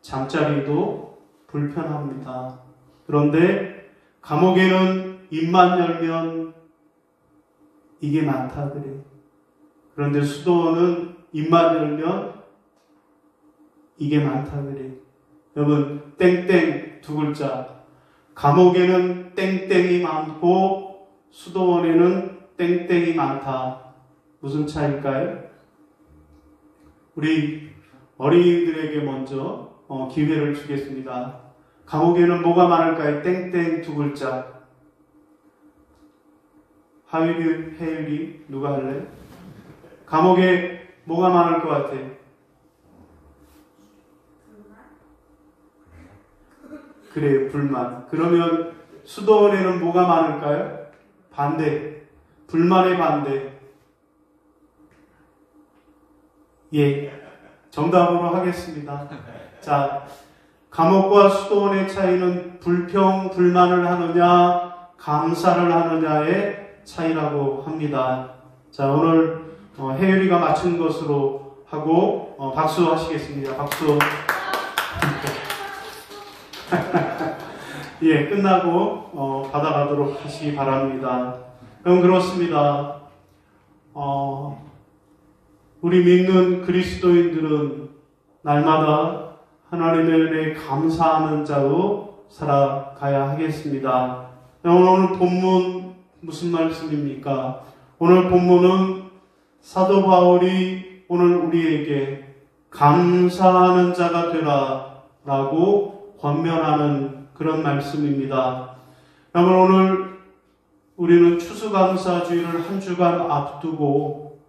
잠자리도 불편합니다. 그런데 감옥에는 입만 열면 이게 많다 그래. 그런데 수도원은 입만 열면 이게 많다 그래. 여러분, 땡땡 두 글자. 감옥에는 땡땡이 많고 수도원에는 땡땡이 많다. 무슨 차이일까요? 우리 어린이들에게 먼저 기회를 주겠습니다. 감옥에는 뭐가 많을까요? 땡땡 두 글자. 하율이, 혜율이, 누가 할래? 감옥에 뭐가 많을 것 같아? 그래요, 불만. 그러면 수도원에는 뭐가 많을까요? 반대. 불만의 반대. 예, 정답으로 하겠습니다. 자, 감옥과 수도원의 차이는 불평, 불만을 하느냐, 감사를 하느냐의 차이라고 합니다. 자, 오늘 혜율이가 맞춘 것으로 하고 박수 하시겠습니다. 박수. 예, 끝나고 받아가도록 하시기 바랍니다. 그럼 그렇습니다. 우리 믿는 그리스도인들은 날마다 하나님의 은혜에 감사하는 자로 살아가야 하겠습니다. 오늘 본문 무슨 말씀입니까? 오늘 본문은 사도 바울이 오늘 우리에게 감사하는 자가 되라 라고 권면하는 그런 말씀입니다. 여러분, 오늘 우리는 추수감사주일을 한 주간 앞두고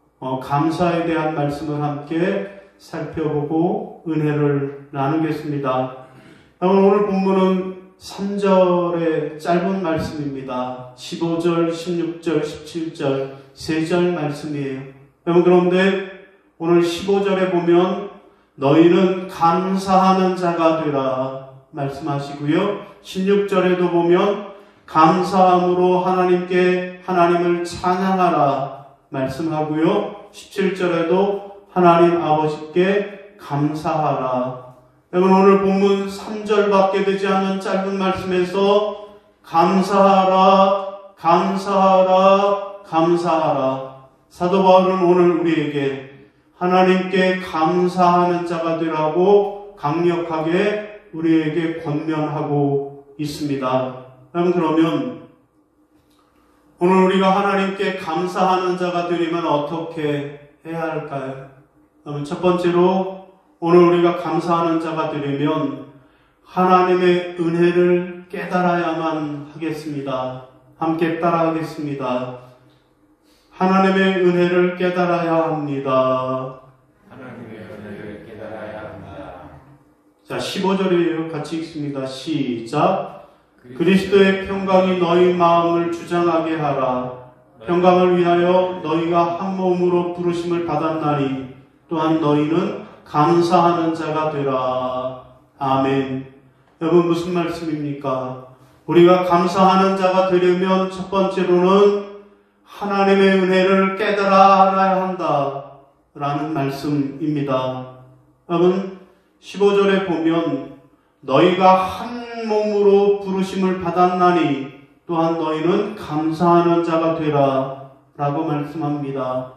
감사에 대한 말씀을 함께 살펴보고 은혜를 나누겠습니다. 여러분, 오늘 본문은 3절의 짧은 말씀입니다. 15절, 16절, 17절, 3절 말씀이에요. 여러분, 그런데 오늘 15절에 보면 너희는 감사하는 자가 되라 말씀하시고요. 16절에도 보면 감사함으로 하나님을 찬양하라 말씀하고요. 17절에도 하나님 아버지께 감사하라. 여러분, 오늘 본문 3절밖에 되지 않은 짧은 말씀에서 감사하라, 감사하라, 감사하라. 사도 바울은 오늘 우리에게 하나님께 감사하는 자가 되라고 강력하게 우리에게 권면하고 있습니다. 여러분, 그러면 오늘 우리가 하나님께 감사하는 자가 되려면 어떻게 해야 할까요? 여러분, 첫 번째로 오늘 우리가 감사하는 자가 되려면 하나님의 은혜를 깨달아야만 하겠습니다. 함께 따라하겠습니다. 하나님의 은혜를 깨달아야 합니다. 하나님의 은혜를 깨달아야 합니다. 자, 15절이에요. 같이 읽습니다. 시작. 그리스도의 평강이 너희 마음을 주장하게 하라. 평강을 위하여 너희가 한 몸으로 부르심을 받았나니 또한 너희는 감사하는 자가 되라. 아멘. 여러분, 무슨 말씀입니까? 우리가 감사하는 자가 되려면 첫 번째로는 하나님의 은혜를 깨달아야 한다 라는 말씀입니다. 여러분, 15절에 보면 너희가 한 몸으로 부르심을 받았나니 또한 너희는 감사하는 자가 되라 라고 말씀합니다.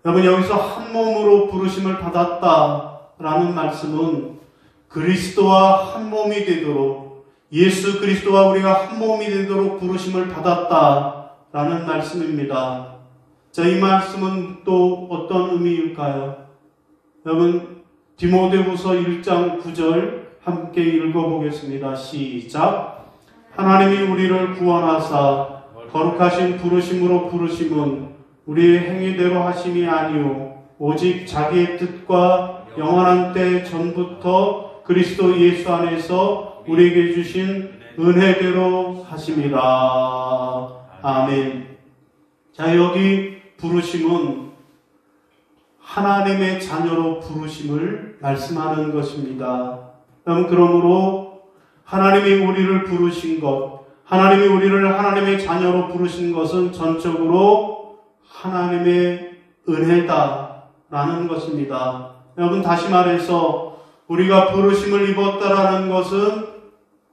여러분, 여기서 한 몸으로 부르심을 받았다 라는 말씀은 그리스도와 한 몸이 되도록, 예수 그리스도와 우리가 한 몸이 되도록 부르심을 받았다 라는 말씀입니다. 자, 이 말씀은 또 어떤 의미일까요? 여러분, 디모데후서 1장 9절 함께 읽어보겠습니다. 시작. 하나님이 우리를 구원하사 거룩하신 부르심으로 부르심은 우리의 행위대로 하심이 아니오 오직 자기의 뜻과 영원한 때 전부터 그리스도 예수 안에서 우리에게 주신 은혜대로 하심이라. 아멘. 자, 여기 부르심은 하나님의 자녀로 부르심을 말씀하는 것입니다. 그러므로 하나님이 우리를 부르신 것, 하나님이 우리를 하나님의 자녀로 부르신 것은 전적으로 하나님의 은혜다라는 것입니다. 여러분, 다시 말해서 우리가 부르심을 입었다라는 것은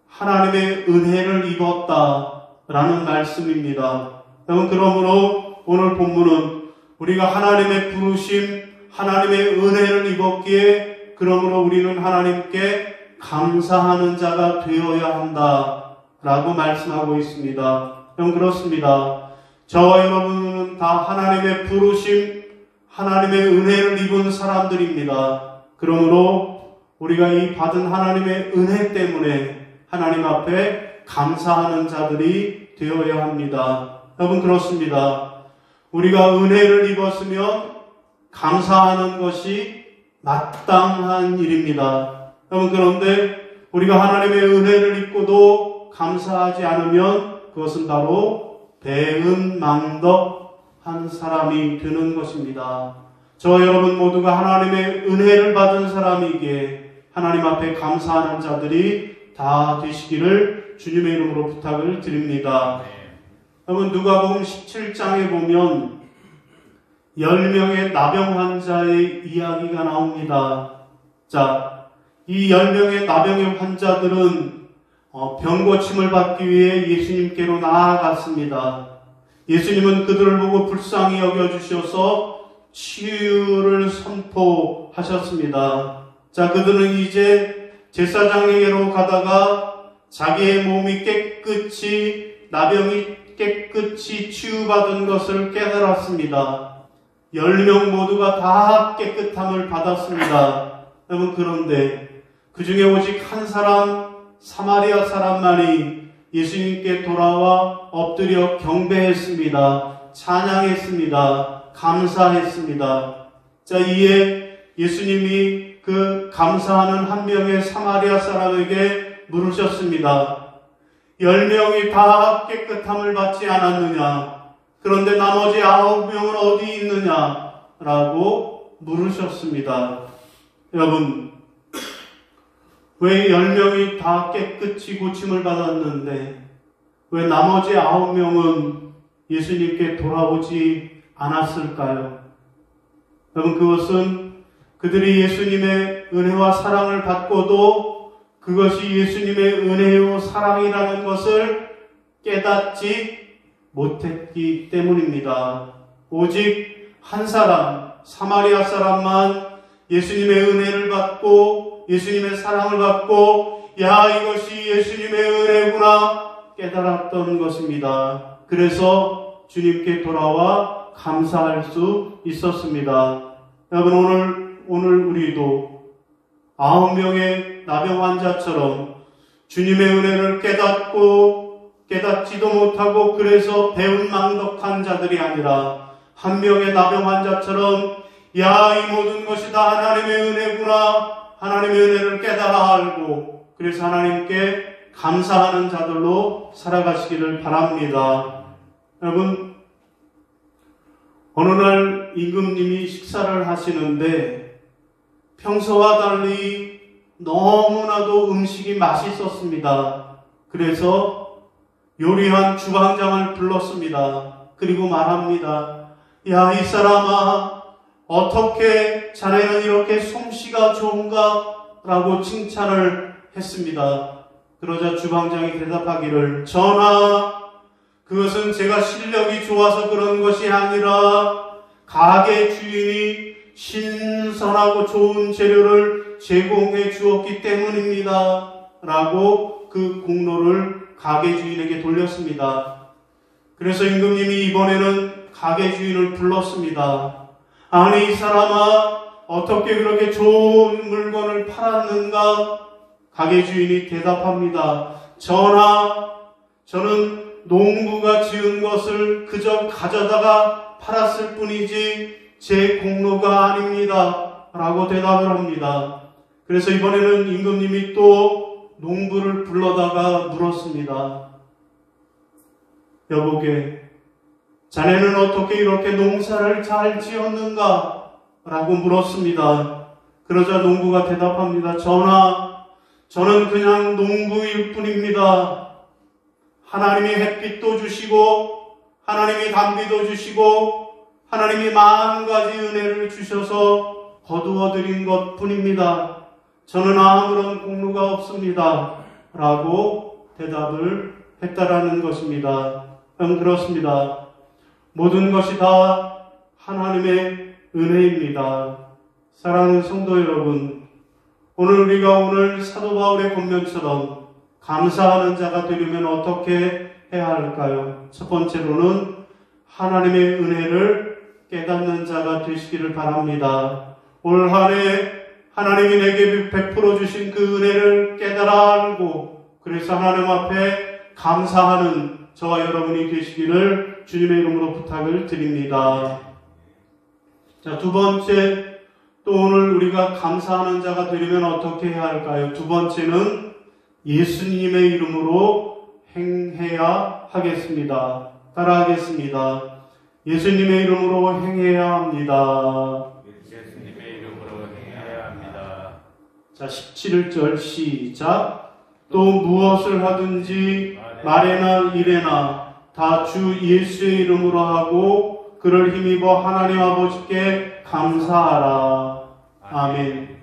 하나님의 은혜를 입었다라는 말씀입니다. 여러분, 그러므로 오늘 본문은 우리가 하나님의 부르심, 하나님의 은혜를 입었기에 그러므로 우리는 하나님께 감사하는 자가 되어야 한다라고 말씀하고 있습니다. 여러분, 그렇습니다. 저와 여러분은 다 하나님의 부르심, 하나님의 은혜를 입은 사람들입니다. 그러므로 우리가 이 받은 하나님의 은혜 때문에 하나님 앞에 감사하는 자들이 되어야 합니다. 여러분, 그렇습니다. 우리가 은혜를 입었으면 감사하는 것이 마땅한 일입니다. 여러분, 그런데 우리가 하나님의 은혜를 입고도 감사하지 않으면 그것은 바로 배은망덕한 사람이 되는 것입니다. 저와 여러분 모두가 하나님의 은혜를 받은 사람이기에 하나님 앞에 감사하는 자들이 다 되시기를 주님의 이름으로 부탁을 드립니다. 여러분, 누가복음 17장에 보면 10명의 나병 환자의 이야기가 나옵니다. 자, 이 10명의 나병의 환자들은 병고침을 받기 위해 예수님께로 나아갔습니다. 예수님은 그들을 보고 불쌍히 여겨주셔서 치유를 선포하셨습니다. 자, 그들은 이제 제사장에게로 가다가 자기의 몸이 깨끗이, 나병이 깨끗이 치유받은 것을 깨달았습니다. 10명 모두가 다 깨끗함을 받았습니다. 여러분, 그런데 그 중에 오직 한 사람, 사마리아 사람만이 예수님께 돌아와 엎드려 경배했습니다. 찬양했습니다. 감사했습니다. 자, 이에 예수님이 그 감사하는 한 명의 사마리아 사람에게 물으셨습니다. 10명이 다 깨끗함을 받지 않았느냐? 그런데 나머지 9명은 어디 있느냐? 라고 물으셨습니다. 여러분, 왜 10명이 다 깨끗이 고침을 받았는데 왜 나머지 9명은 예수님께 돌아오지 않았을까요? 여러분, 그것은 그들이 예수님의 은혜와 사랑을 받고도 그것이 예수님의 은혜요 사랑이라는 것을 깨닫지 못했기 때문입니다. 오직 한 사람, 사마리아 사람만 예수님의 은혜를 받고 예수님의 사랑을 받고 야, 이것이 예수님의 은혜구나 깨달았던 것입니다. 그래서 주님께 돌아와 감사할 수 있었습니다. 여러분, 오늘 우리도 9명의 나병 환자처럼 주님의 은혜를 깨닫지도 못하고 그래서 배은망덕한 자들이 아니라 한 명의 나병 환자처럼 야, 이 모든 것이 다 하나님의 은혜구나, 하나님의 은혜를 깨달아 알고 그래서 하나님께 감사하는 자들로 살아가시기를 바랍니다. 여러분, 어느 날 임금님이 식사를 하시는데 평소와 달리 너무나도 음식이 맛있었습니다. 그래서 요리한 주방장을 불렀습니다. 그리고 말합니다. 야, 이 사람아, 어떻게 자네는 이렇게 솜씨가 좋은가? 라고 칭찬을 했습니다. 그러자 주방장이 대답하기를, 전하, 그것은 제가 실력이 좋아서 그런 것이 아니라 가게 주인이 신선하고 좋은 재료를 제공해 주었기 때문입니다. 라고 그 공로를 가게 주인에게 돌렸습니다. 그래서 임금님이 이번에는 가게 주인을 불렀습니다. 아니, 이 사람아, 어떻게 그렇게 좋은 물건을 팔았는가? 가게 주인이 대답합니다. 전하, 저는 농부가 지은 것을 그저 가져다가 팔았을 뿐이지 제 공로가 아닙니다. 라고 대답을 합니다. 그래서 이번에는 임금님이 또 농부를 불러다가 물었습니다. 여보게, 자네는 어떻게 이렇게 농사를 잘 지었는가? 라고 물었습니다. 그러자 농부가 대답합니다. 전하, 저는 그냥 농부일 뿐입니다. 하나님이 햇빛도 주시고 하나님이 단비도 주시고 하나님이 만 가지 은혜를 주셔서 거두어 드린 것 뿐입니다. 저는 아무런 공로가 없습니다. 라고 대답을 했다라는 것입니다. 그렇습니다. 모든 것이 다 하나님의 은혜입니다. 사랑하는 성도 여러분, 오늘 사도 바울의 권면처럼 감사하는 자가 되려면 어떻게 해야 할까요? 첫 번째로는 하나님의 은혜를 깨닫는 자가 되시기를 바랍니다. 올 한 해 하나님이 내게 베풀어 주신 그 은혜를 깨달아 알고 그래서 하나님 앞에 감사하는 저와 여러분이 되시기를 주님의 이름으로 부탁을 드립니다. 자, 두 번째, 또 오늘 우리가 감사하는 자가 되려면 어떻게 해야 할까요? 두 번째는 예수님의 이름으로 행해야 하겠습니다. 따라하겠습니다. 예수님의 이름으로 행해야 합니다. 예수님의 이름으로 행해야 합니다. 자, 17절 시작. 또 무엇을 하든지 말에나 일에나 다 주 예수의 이름으로 하고 그를 힘입어 하나님 아버지께 감사하라. 아멘.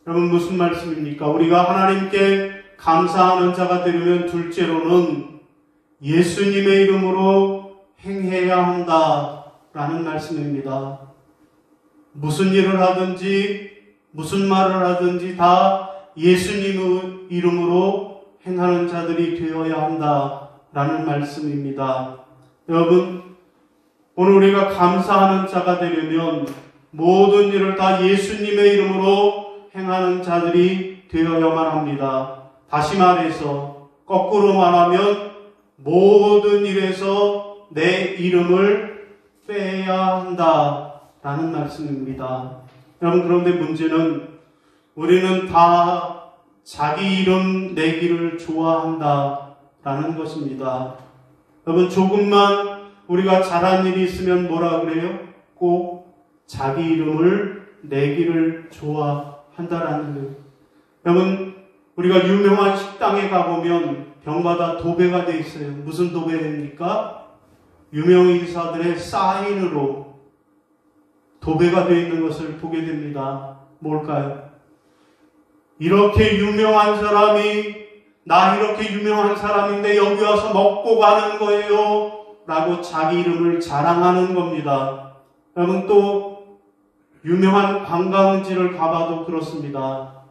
여러분, 무슨 말씀입니까? 우리가 하나님께 감사하는 자가 되려면 둘째로는 예수님의 이름으로 행해야 한다라는 말씀입니다. 무슨 일을 하든지 무슨 말을 하든지 다 예수님의 이름으로 행하는 자들이 되어야 한다라는 말씀입니다. 여러분, 오늘 우리가 감사하는 자가 되려면 모든 일을 다 예수님의 이름으로 행하는 자들이 되어야만 합니다. 다시 말해서 거꾸로 말하면 모든 일에서 내 이름을 빼야 한다라는 말씀입니다. 여러분, 그런데 문제는 우리는 다 자기 이름 내기를 좋아한다라는 것입니다. 여러분, 조금만 우리가 잘한 일이 있으면 뭐라 그래요? 꼭 자기 이름을 내기를 좋아한다라는 거예요. 여러분, 우리가 유명한 식당에 가보면 병마다 도배가 돼 있어요. 무슨 도배입니까? 유명인사들의 사인으로 도배가 되어 있는 것을 보게 됩니다. 뭘까요? 이렇게 유명한 사람이, 나 이렇게 유명한 사람인데 여기 와서 먹고 가는 거예요 라고 자기 이름을 자랑하는 겁니다. 여러분, 또 유명한 관광지를 가봐도 그렇습니다.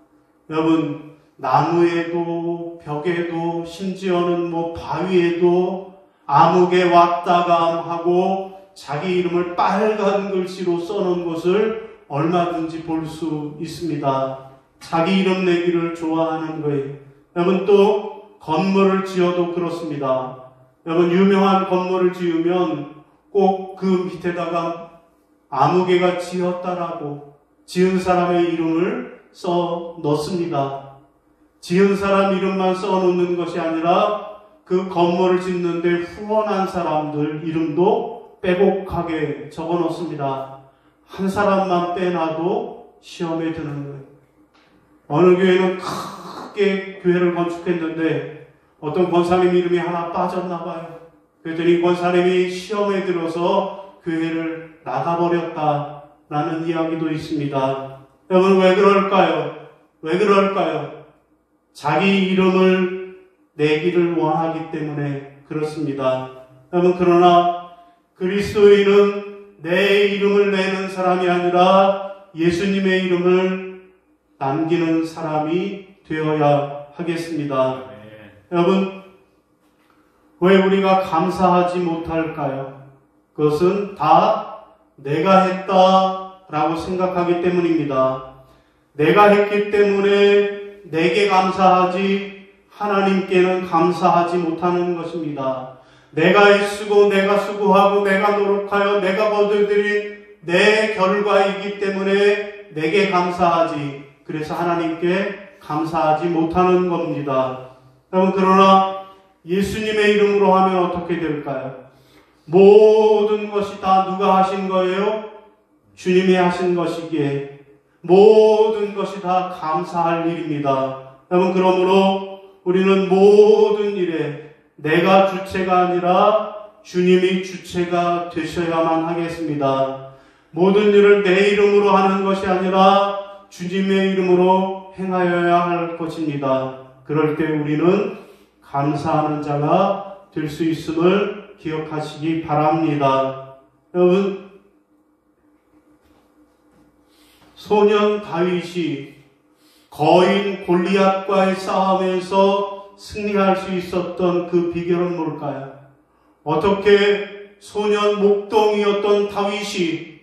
여러분, 나무에도 벽에도 심지어는 바위에도 아무개 왔다감 하고 자기 이름을 빨간 글씨로 써놓은 것을 얼마든지 볼 수 있습니다. 자기 이름 내기를 좋아하는 거예요. 여러분, 또 건물을 지어도 그렇습니다. 여러분, 유명한 건물을 지으면 꼭 그 밑에다가 아무개가 지었다라고 지은 사람의 이름을 써 넣습니다. 지은 사람 이름만 써 놓는 것이 아니라 그 건물을 짓는데 후원한 사람들 이름도 빼곡하게 적어 놓습니다. 한 사람만 빼놔도 시험에 드는 거예요. 어느 교회는 크게 교회를 건축했는데 어떤 권사님 이름이 하나 빠졌나 봐요. 그랬더니 권사님이 시험에 들어서 교회를 나가버렸다라는 이야기도 있습니다. 여러분, 왜 그럴까요? 왜 그럴까요? 자기 이름을 내기를 원하기 때문에 그렇습니다. 여러분, 그러나 그리스도인은 내 이름을 내는 사람이 아니라 예수님의 이름을 남기는 사람이 되어야 하겠습니다. 여러분, 왜 우리가 감사하지 못할까요? 그것은 다 내가 했다라고 생각하기 때문입니다. 내가 했기 때문에 내게 감사하지 하나님께는 감사하지 못하는 것입니다. 내가 애쓰고 내가 수고하고 내가 노력하여 내가 거둬들인 내 결과이기 때문에 내게 감사하지, 그래서 하나님께 감사하지 못하는 겁니다. 여러분, 그러나 예수님의 이름으로 하면 어떻게 될까요? 모든 것이 다 누가 하신 거예요? 주님이 하신 것이기에 모든 것이 다 감사할 일입니다. 여러분, 그러므로 우리는 모든 일에 내가 주체가 아니라 주님이 주체가 되셔야만 하겠습니다. 모든 일을 내 이름으로 하는 것이 아니라 주님의 이름으로 행하여야 할 것입니다. 그럴 때 우리는 감사하는 자가 될 수 있음을 기억하시기 바랍니다. 여러분, 소년 다윗이 거인 골리앗과의 싸움에서 승리할 수 있었던 그 비결은 뭘까요? 어떻게 소년 목동이었던 다윗이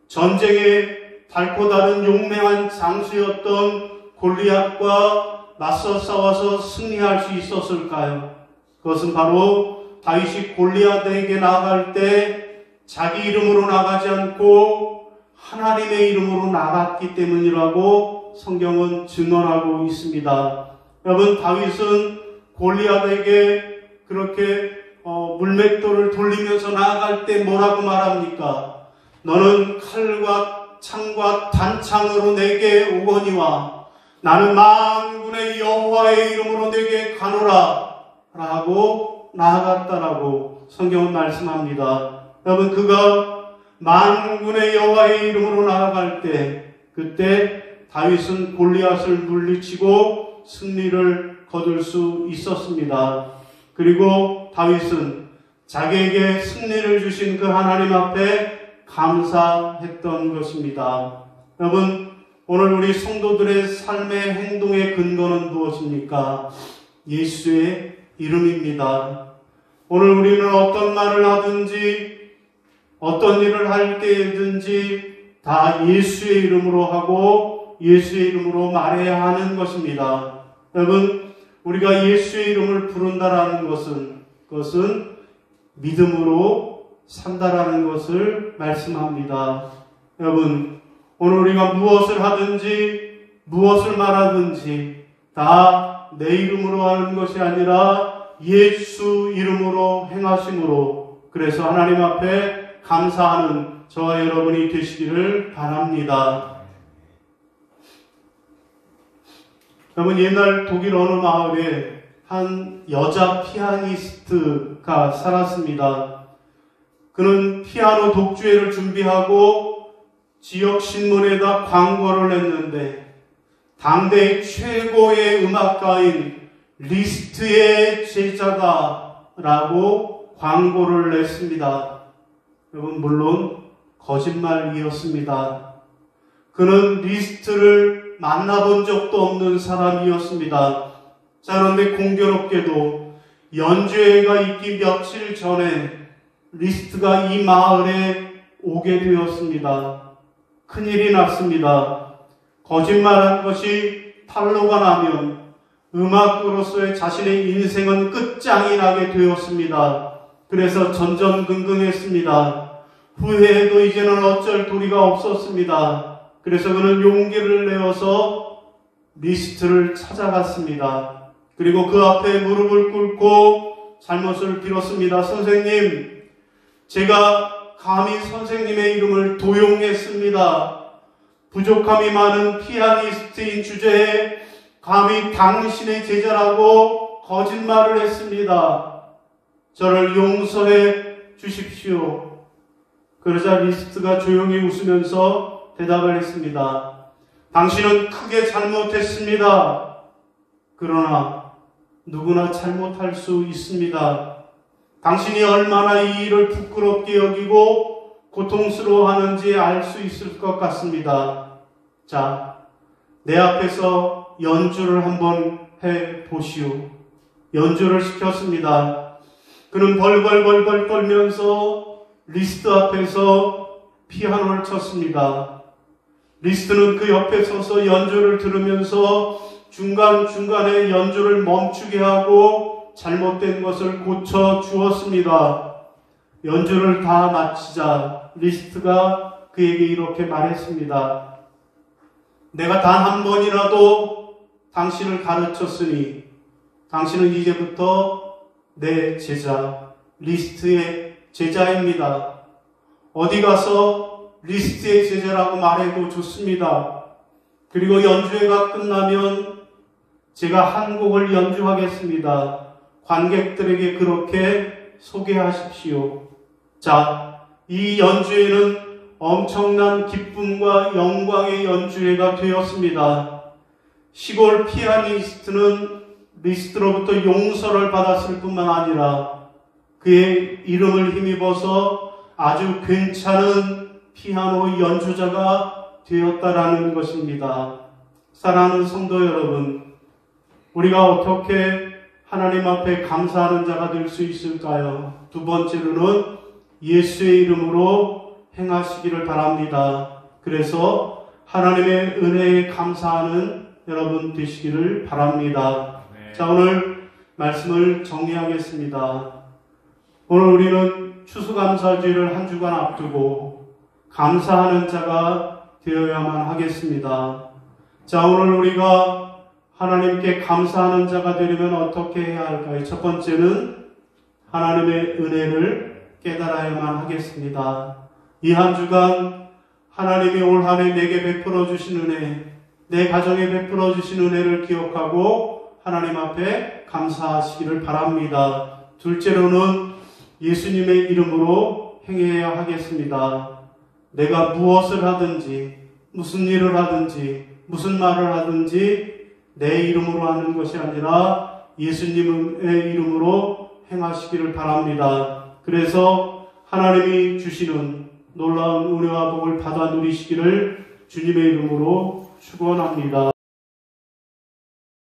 전쟁에 달고 다른 용맹한 장수였던 골리앗과 맞서 싸워서 승리할 수 있었을까요? 그것은 바로 다윗이 골리앗에게 나아갈 때 자기 이름으로 나가지 않고 하나님의 이름으로 나갔기 때문이라고 성경은 증언하고 있습니다. 여러분, 다윗은 골리앗에게 그렇게 물맷돌을 돌리면서 나아갈 때 뭐라고 말합니까? 너는 칼과 창과 단창으로 내게 오거니와 나는 만군의 여호와의 이름으로 내게 가노라 라고 나아갔다라고 성경은 말씀합니다. 여러분, 그가 만군의 여호와의 이름으로 나아갈 때 그때 다윗은 골리앗을 물리치고 승리를 거둘 수 있었습니다. 그리고 다윗은 자기에게 승리를 주신 그 하나님 앞에 감사했던 것입니다. 여러분, 오늘 우리 성도들의 삶의 행동의 근거는 무엇입니까? 예수의 이름입니다. 오늘 우리는 어떤 말을 하든지 어떤 일을 할 때든지 다 예수의 이름으로 하고 예수의 이름으로 말해야 하는 것입니다. 여러분, 우리가 예수의 이름을 부른다라는 것은 그것은 믿음으로 산다라는 것을 말씀합니다. 여러분, 오늘 우리가 무엇을 하든지 무엇을 말하든지 다 내 이름으로 하는 것이 아니라 예수 이름으로 행하심으로, 그래서 하나님 앞에 감사하는 저와 여러분이 되시기를 바랍니다. 여러분, 옛날 독일 어느 마을에 한 여자 피아니스트가 살았습니다. 그는 피아노 독주회를 준비하고 지역 신문에다 광고를 냈는데 당대 최고의 음악가인 리스트의 제자다라고 광고를 냈습니다. 여러분, 물론 거짓말이었습니다. 그는 리스트를 만나본 적도 없는 사람이었습니다. 자, 그런데 공교롭게도 연주회가 있기 며칠 전에 리스트가 이 마을에 오게 되었습니다. 큰일이 났습니다. 거짓말한 것이 탄로가 나면 음악으로서의 자신의 인생은 끝장이 나게 되었습니다. 그래서 전전긍긍했습니다. 후회해도 이제는 어쩔 도리가 없었습니다. 그래서 그는 용기를 내어서 리스트를 찾아갔습니다. 그리고 그 앞에 무릎을 꿇고 잘못을 빌었습니다. 선생님, 제가 감히 선생님의 이름을 도용했습니다. 부족함이 많은 피아니스트인 주제에 감히 당신의 제자라고 거짓말을 했습니다. 저를 용서해 주십시오. 그러자 리스트가 조용히 웃으면서 대답을 했습니다. 당신은 크게 잘못했습니다. 그러나 누구나 잘못할 수 있습니다. 당신이 얼마나 이 일을 부끄럽게 여기고 고통스러워하는지 알 수 있을 것 같습니다. 자, 내 앞에서 연주를 한번 해보시오. 연주를 시켰습니다. 그는 벌벌벌벌 떨면서 리스트 앞에서 피아노를 쳤습니다. 리스트는 그 옆에 서서 연주를 들으면서 중간중간에 연주를 멈추게 하고 잘못된 것을 고쳐 주었습니다. 연주를 다 마치자 리스트가 그에게 이렇게 말했습니다. 내가 단 한 번이라도 당신을 가르쳤으니 당신은 이제부터 내 제자, 리스트의 제자입니다. 어디 가서 리스트의 제자라고 말해도 좋습니다. 그리고 연주회가 끝나면 제가 한 곡을 연주하겠습니다. 관객들에게 그렇게 소개하십시오. 자, 이 연주회는 엄청난 기쁨과 영광의 연주회가 되었습니다. 시골 피아니스트는 리스트로부터 용서를 받았을 뿐만 아니라 그의 이름을 힘입어서 아주 괜찮은 피아노 연주자가 되었다라는 것입니다. 사랑하는 성도 여러분, 우리가 어떻게 하나님 앞에 감사하는 자가 될 수 있을까요? 두 번째로는 예수의 이름으로 행하시기를 바랍니다. 그래서 하나님의 은혜에 감사하는 여러분 되시기를 바랍니다. 네. 자, 오늘 말씀을 정리하겠습니다. 오늘 우리는 추수감사주일을 한 주간 앞두고 감사하는 자가 되어야만 하겠습니다. 자, 오늘 우리가 하나님께 감사하는 자가 되려면 어떻게 해야 할까요? 첫 번째는 하나님의 은혜를 깨달아야만 하겠습니다. 이 한 주간 하나님이 올 한 해 내게 베풀어 주신 은혜, 내 가정에 베풀어 주신 은혜를 기억하고 하나님 앞에 감사하시기를 바랍니다. 둘째로는 예수님의 이름으로 행해야 하겠습니다. 내가 무엇을 하든지, 무슨 일을 하든지, 무슨 말을 하든지 내 이름으로 하는 것이 아니라 예수님의 이름으로 행하시기를 바랍니다. 그래서 하나님이 주시는 놀라운 은혜와 복을 받아 누리시기를 주님의 이름으로 축원합니다.